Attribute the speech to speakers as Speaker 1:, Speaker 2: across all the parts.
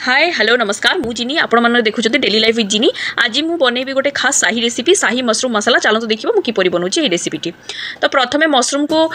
Speaker 1: Hi hello नमस्कार मु जिनी आपण माने देखुछते डेली लाइफ विथ जिनी। आज मु बनेबी गोटे खास शाही रेसिपी शाही मशरूम मसाला। चलतो देखिबा मु किपरि बनउची ए रेसिपीटी। तो प्रथमे मशरूम को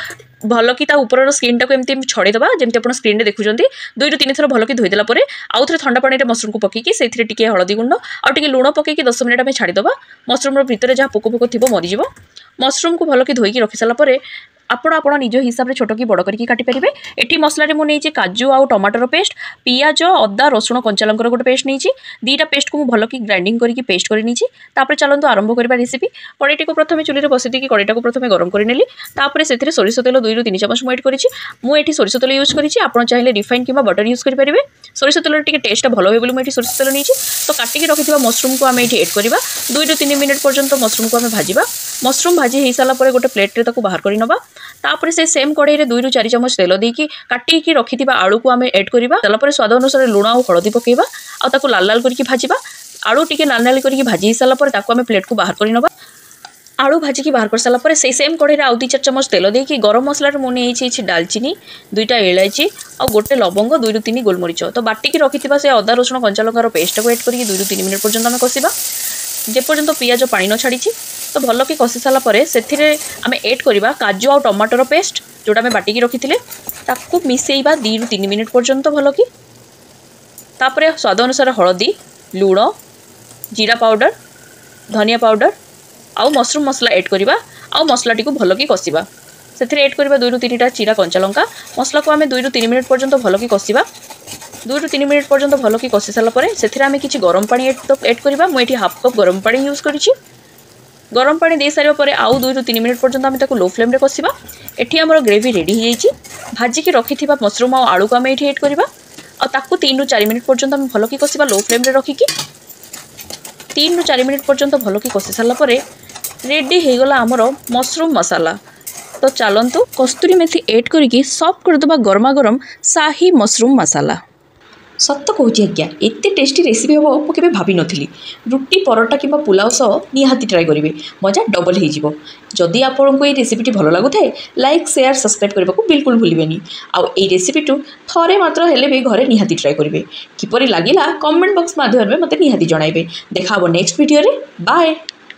Speaker 1: भल कि ता ऊपर स्किन टाको एमती छड़े दबा जेमती आपण स्क्रीन रे देखुछंती। 2 रु 3 थर भल कि धोई देला परे आउ थरे ठंडा पानी रे मशरूम को पकेकी सेथिरे टिके हळदी गुंड आ टिके लूण पकेकी 10 मिनिट आमे छाडी दबा। मशरूम रो भीतर जहा पोको पोको थिबो मरि जिवो। मशरूम को भल कि धोई कि रखि साला परे आपण निज हिसाब से छोट कि बड़ करके काटि पारे। एठी मसला रे मु नेछि काजू आ टमाटर पेस्ट, पियाज, अदा, रसुण, कंचा लंकर गोटे पेस्ट नेछि। दीटा पेस्ट को मु भल कि ग्राइंडिंग करके पेस्ट करि नेछि। तापर चलंतु आरंभ करबा रेसिपी। कड़ाईटी को प्रथमे चुली रे बसि देकी कड़ाईटा को प्रथमे गरम करि नेली। तापर सेथिरे सोरिष तेल 2 रु 3 चमच मु ऐड करिछि। मु एठी सोरिष तेल यूज करिछि। आपण चाहिले रिफाइन किबा बटर यूज करि परिबे। सोरिष तेल टिके टेस्ट भलो होय बोली मु एठी सोरिष तेल नेछि। तो काटिकी रखिथिबा मशरूम को आमे एठी ऐड करबा। 2 रु 3 मिनिट पर्यंत मशरूम को आमे भाजिबा। मशरूम भाजी हे साला परे गोटे प्लेट रे ताको बाहर करि नबा। तापर से सेम कड़ाई रे 2 रु 4 चमच तेल देकी काटिकी रखिथिबा आलू को आमे ऐड करबा। तला परे स्वाद अनुसार लूण आ हळदी पकेबा आ ताको लाल लाल करके भाजिबा। आलू टिके लाल लाल करके भाजी साला परे ताको आमे प्लेट को बाहर करि नबा। आलू भाजी की बाहर कर साला परे से सेम कड़ाई रे आउ 2-4 चमच तेल देकी गरम मसला रे मुने एछि दालचीनी, 2टा इलायची आ गोटे लवंग, 2 रु 3 गोलमरिच। तो बाटी की रखिथिबा से अदा रसुण कंचा लंकार पेस्ट को ऐड करके 2 रु 3 मिनिट पर्यंत आमे कसिबा जे पर्यंत पियाज पानी न छाड़ी। तो भल कि कषि सारा पर आमे ऐड करबा काजू आ टमाटर पेस्ट जोटा आमे बाटी की रखिथिले ताकू मिसेइबा 2 रु 3 मिनिट पर्यंत भल कि। तापरे स्वाद अनुसार हळदी, लूण, जीरा पाउडर, धनिया पाउडर आउ मशरूम मसला ऐड करबा। आउ मसलाटी को भल कि कसिबा। सेथिरे ऐड करबा 2 रु 3टा चीरा कंचा लंका। मसला को आमे 2 रु 3 मिनिट पर्यंत भल कि कसिबा। 2 रु 3 मिनिट पर्यंत भल कि कषि सारा पर सेथिरे आमे किछि गरम पानी ऐड करबा। मु एठी हाफ कप गरम पानी यूज करिछि। गरम पानी दे सारिबा परे आउ 2 रु 3 मिनिट पर्यंत आमे ताको लो फ्लेम रे कसिबा। एठी हमर ग्रेवी रेडी हो जाइछि। भाजी की रखिथिबा मशरूम आ आलू को आमे एठी ऐड करबा आ ताको 3 रु 4 मिनिट पर्यंत आमे भल कि कसिबा लो फ्लेम रे रखिकी। 3 रु 4 मिनिट पर्यंत भल कि कषि सारला परे रेडी हो गला हमर मशरूम मसाला। तो चलंतु कस्तूरी मेथी ऐड करके सर्व कर दबा गरमा गरम शाही मशरूम मसाला। सत्य कहूँ आज्ञा एत टेस्टी रेसिपी हम मुझे भाभी नी। रुटी परोटा कि पुलाव सह निहाती ट्राए करेंगे मजा डबल हो। जदि आपको ये रेसिपी भल लगुए लाइक शेयर सब्सक्राइब करने को बिल्कुल भूलें। आउ ये रेसिपी थे मात्र हेले भी घरे निहाती ट्राए करेंगे। किपरि लागिला कमेंट बॉक्स माध्यम में मत निहाती जणाइबे। देखा नेक्स्ट वीडियो रे। बाय।